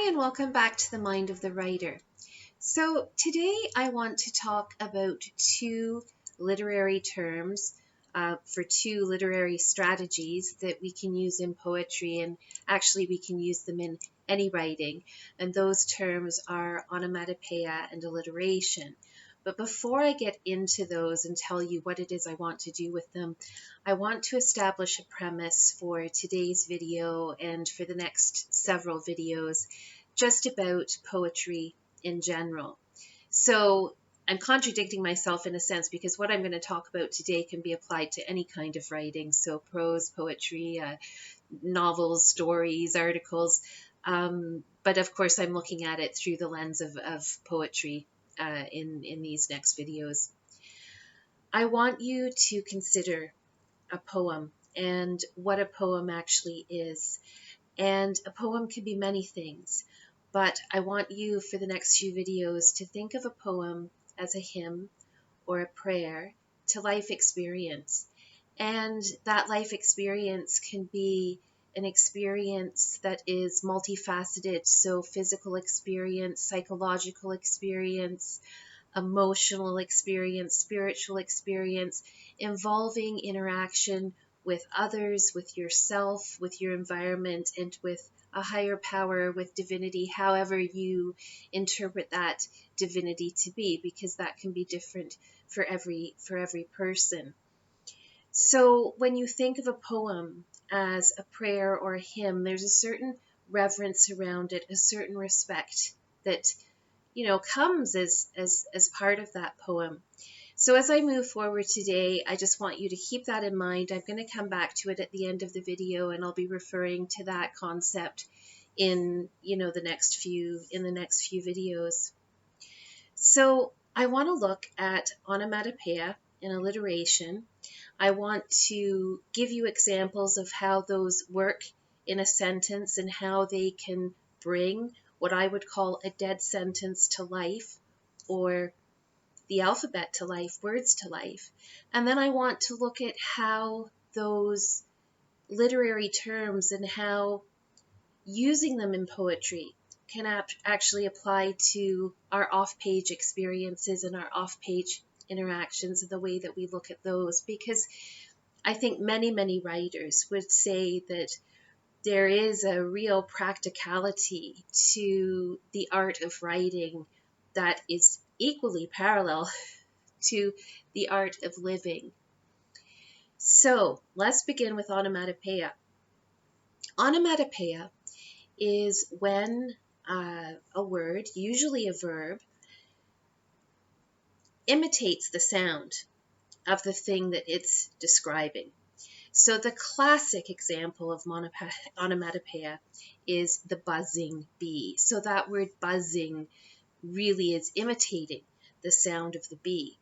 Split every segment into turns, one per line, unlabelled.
Hi, and welcome back to the Mind of the Writer. So today I want to talk about two literary terms for two literary strategies that we can use in poetry, and actually we can use them in any writing. And those terms are onomatopoeia and alliteration. But before I get into those and tell you what it is I want to do with them, I want to establish a premise for today's video and for the next several videos just about poetry in general. So I'm contradicting myself in a sense because what I'm going to talk about today can be applied to any kind of writing, so prose, poetry, novels, stories, articles. But of course, I'm looking at it through the lens of poetry in these next videos. I want you to consider a poem and what a poem actually is. And a poem can be many things, but I want you for the next few videos to think of a poem as a hymn or a prayer to life experience. And that life experience can be an experience that is multifaceted, so physical experience, psychological experience, emotional experience, spiritual experience, involving interaction with others, with yourself, with your environment, and with a higher power, with divinity, however you interpret that divinity to be, because that can be different for every person. So when you think of a poem as a prayer or a hymn, there's a certain reverence around it, a certain respect that comes as part of that poem. So as I move forward today, I just want you to keep that in mind. I'm going to come back to it at the end of the video, and I'll be referring to that concept in the next few videos. So I want to look at onomatopoeia and alliteration. I want to give you examples of how those work in a sentence and how they can bring what I would call a dead sentence to life, or the alphabet to life, words to life. And then I want to look at how those literary terms and how using them in poetry can actually apply to our off-page experiences and our off-page interactions and the way that we look at those. Because I think many writers would say that there is a real practicality to the art of writing that is equally parallel to the art of living. So let's begin with onomatopoeia. Onomatopoeia is when a word, usually a verb, imitates the sound of the thing that it's describing. So the classic example of onomatopoeia is the buzzing bee. So that word buzzing really is imitating the sound of the bee.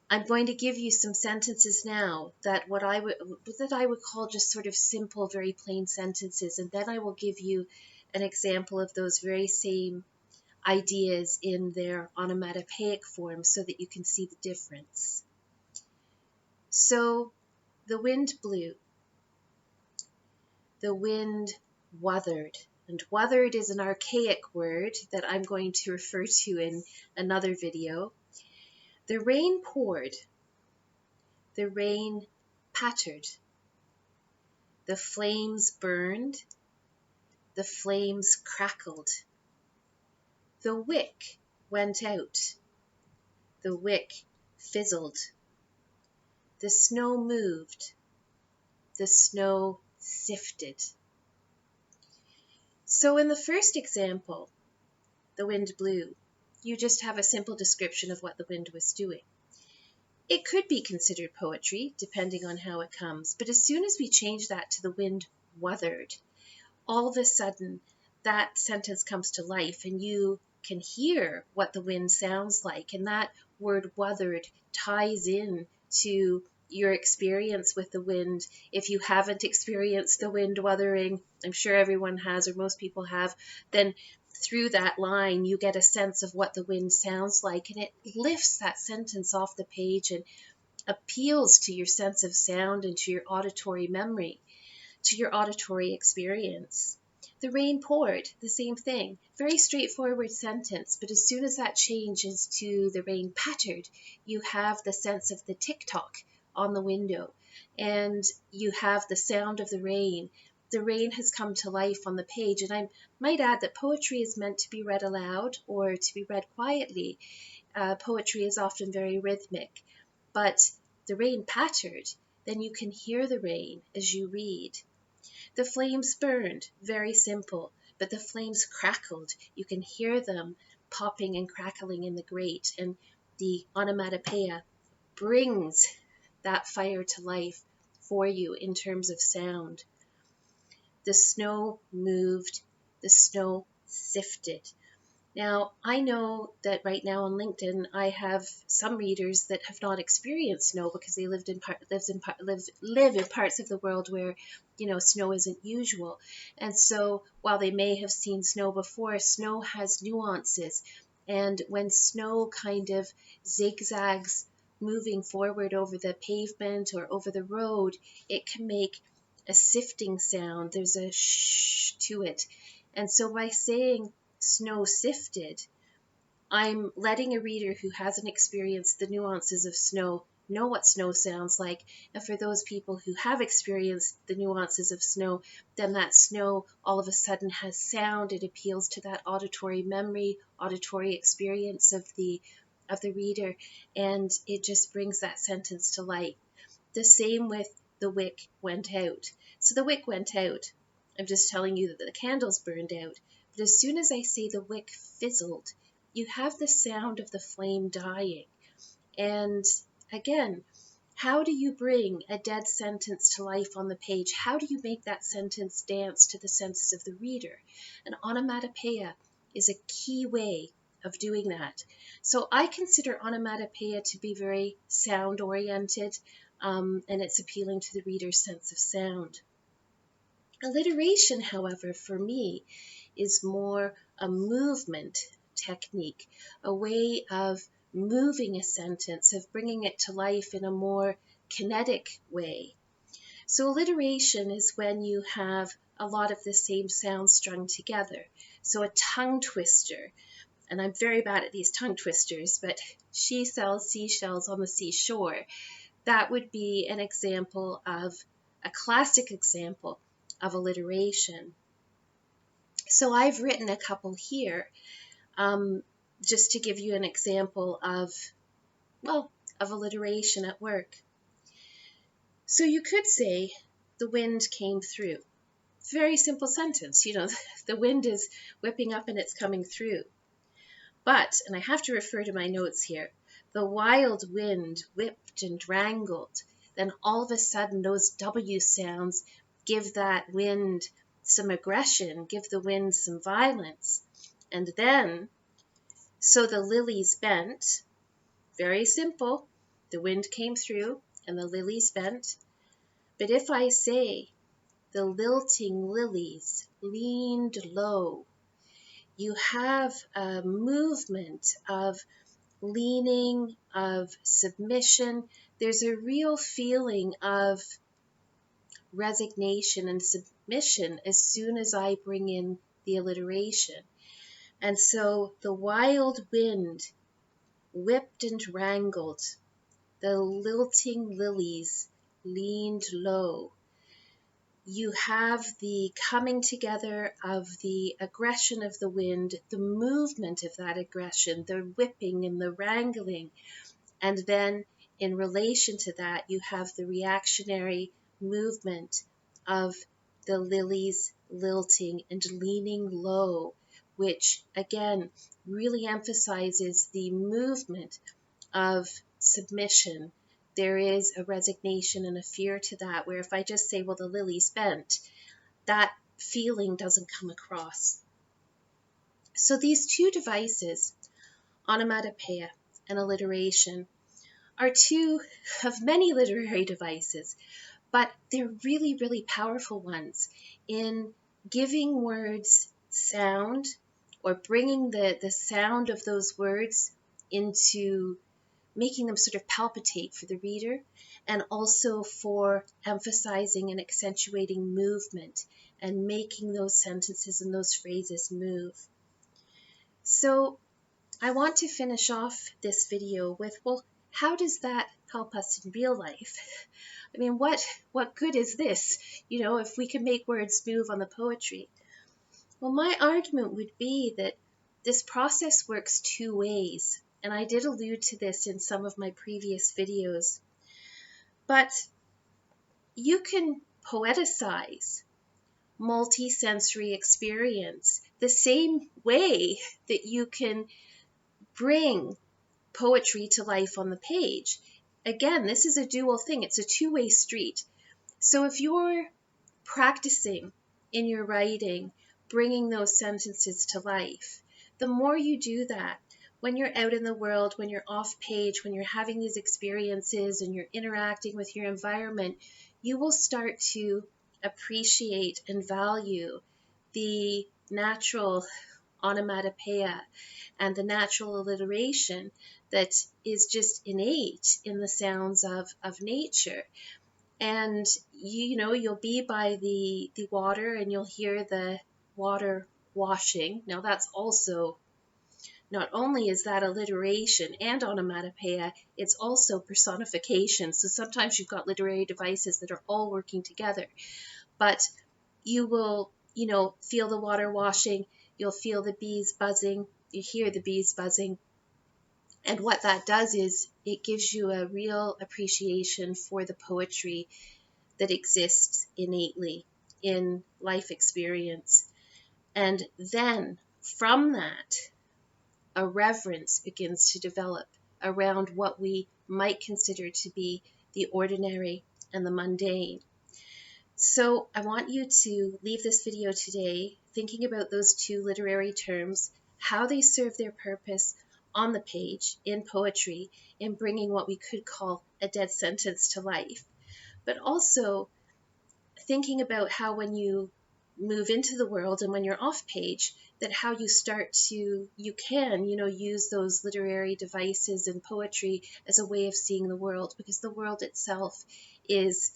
I'm going to give you some sentences now that I would call just sort of simple, very plain sentences, and then I will give you an example of those very same ideas in their onomatopoeic form so that you can see the difference. So, the wind blew. The wind wuthered. And wuthered is an archaic word that I'm going to refer to in another video. The rain poured. The rain pattered. The flames burned. The flames crackled. The wick went out. The wick fizzled. The snow moved. The snow sifted. So in the first example, the wind blew, you just have a simple description of what the wind was doing. It could be considered poetry, depending on how it comes, but as soon as we change that to the wind wuthered, all of a sudden that sentence comes to life and you can hear what the wind sounds like, and that word wuthered ties in to your experience with the wind. If you haven't experienced the wind wuthering, I'm sure everyone has, or most people have, then through that line you get a sense of what the wind sounds like, and it lifts that sentence off the page and appeals to your sense of sound and to your auditory memory, to your auditory experience. The rain poured, the same thing. Very straightforward sentence, but as soon as that changes to the rain pattered, you have the sense of the tick-tock on the window, and you have the sound of the rain. The rain has come to life on the page, and I might add that poetry is meant to be read aloud or to be read quietly. Poetry is often very rhythmic, but the rain pattered, then you can hear the rain as you read. The flames burned, very simple, but the flames crackled. You can hear them popping and crackling in the grate, and the onomatopoeia brings that fire to life for you in terms of sound. The snow moved, the snow sifted. Now, I know that right now on LinkedIn, I have some readers that have not experienced snow because they live in parts of the world where, snow isn't usual. And so while they may have seen snow before, snow has nuances. And when snow kind of zigzags moving forward over the pavement or over the road, it can make a sifting sound. There's a shh to it. And so by saying snow sifted, I'm letting a reader who hasn't experienced the nuances of snow know what snow sounds like. And for those people who have experienced the nuances of snow, then that snow all of a sudden has sound. It appeals to that auditory memory, auditory experience of the reader, and it just brings that sentence to life. The same with the wick went out. So the wick went out. I'm just telling you that the candles burned out. But as soon as I say the wick fizzled, you have the sound of the flame dying. And again, how do you bring a dead sentence to life on the page? How do you make that sentence dance to the senses of the reader? An onomatopoeia is a key way of doing that. So I consider onomatopoeia to be very sound-oriented, and it's appealing to the reader's sense of sound. Alliteration, however, for me, is more a movement technique, a way of moving a sentence, of bringing it to life in a more kinetic way. So alliteration is when you have a lot of the same sounds strung together. So a tongue twister, and I'm very bad at these tongue twisters, but she sells seashells on the seashore. That would be an example of, a classic example of alliteration. So I've written a couple here, just to give you an example of alliteration at work. So you could say, the wind came through. Very simple sentence, the wind is whipping up and it's coming through. But, and I have to refer to my notes here, the wild wind whipped and wrangled. Then all of a sudden those W sounds give that wind some aggression, give the wind some violence. And then, so the lilies bent, very simple, the wind came through and the lilies bent. But if I say, the lilting lilies leaned low, you have a movement of leaning, of submission. There's a real feeling of resignation and submission as soon as I bring in the alliteration. And so the wild wind whipped and wrangled, the lilting lilies leaned low. You have the coming together of the aggression of the wind, the movement of that aggression, the whipping and the wrangling. And then in relation to that, you have the reactionary movement of the lilies lilting and leaning low, which again really emphasizes the movement of submission. There is a resignation and a fear to that, where if I just say, well, the lilies bent, that feeling doesn't come across. So these two devices, onomatopoeia and alliteration, are two of many literary devices, but they're really, really powerful ones in giving words sound, or bringing the sound of those words into making them sort of palpitate for the reader, and also for emphasizing and accentuating movement. and making those sentences and those phrases move. So I want to finish off this video with, well, how does that help us in real life? I mean, what good is this, if we can make words move on the poetry? Well, my argument would be that this process works two ways, and I did allude to this in some of my previous videos. But you can poeticize multi-sensory experience the same way that you can bring poetry to life on the page. Again, this is a dual thing. It's a two-way street. So if you're practicing in your writing, bringing those sentences to life, the more you do that, when you're out in the world, when you're off page, when you're having these experiences and you're interacting with your environment, you will start to appreciate and value the natural onomatopoeia and the natural alliteration that is just innate in the sounds of nature. And you'll be by the water and you'll hear the water washing. Now that's also, not only is that alliteration and onomatopoeia, it's also personification. So sometimes you've got literary devices that are all working together. But you will, feel the water washing, you'll feel the bees buzzing, you hear the bees buzzing. And what that does is it gives you a real appreciation for the poetry that exists innately in life experience. And then from that, a reverence begins to develop around what we might consider to be the ordinary and the mundane. So I want you to leave this video today thinking about those two literary terms, how they serve their purpose on the page in poetry, in bringing what we could call a dead sentence to life, but also thinking about how when you move into the world and when you're off page, that how you start to, you can, use those literary devices and poetry as a way of seeing the world, because the world itself is,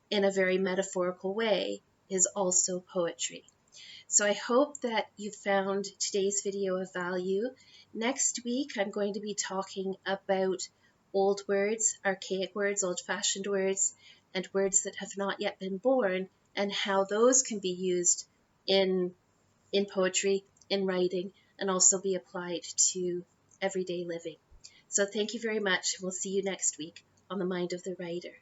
in a very metaphorical way, is also poetry. So I hope that you found today's video of value. Next week, I'm going to be talking about old words, archaic words, old-fashioned words, and words that have not yet been born, and how those can be used in poetry, in writing, and also be applied to everyday living. So thank you very much. We'll see you next week on The Mind of the Writer.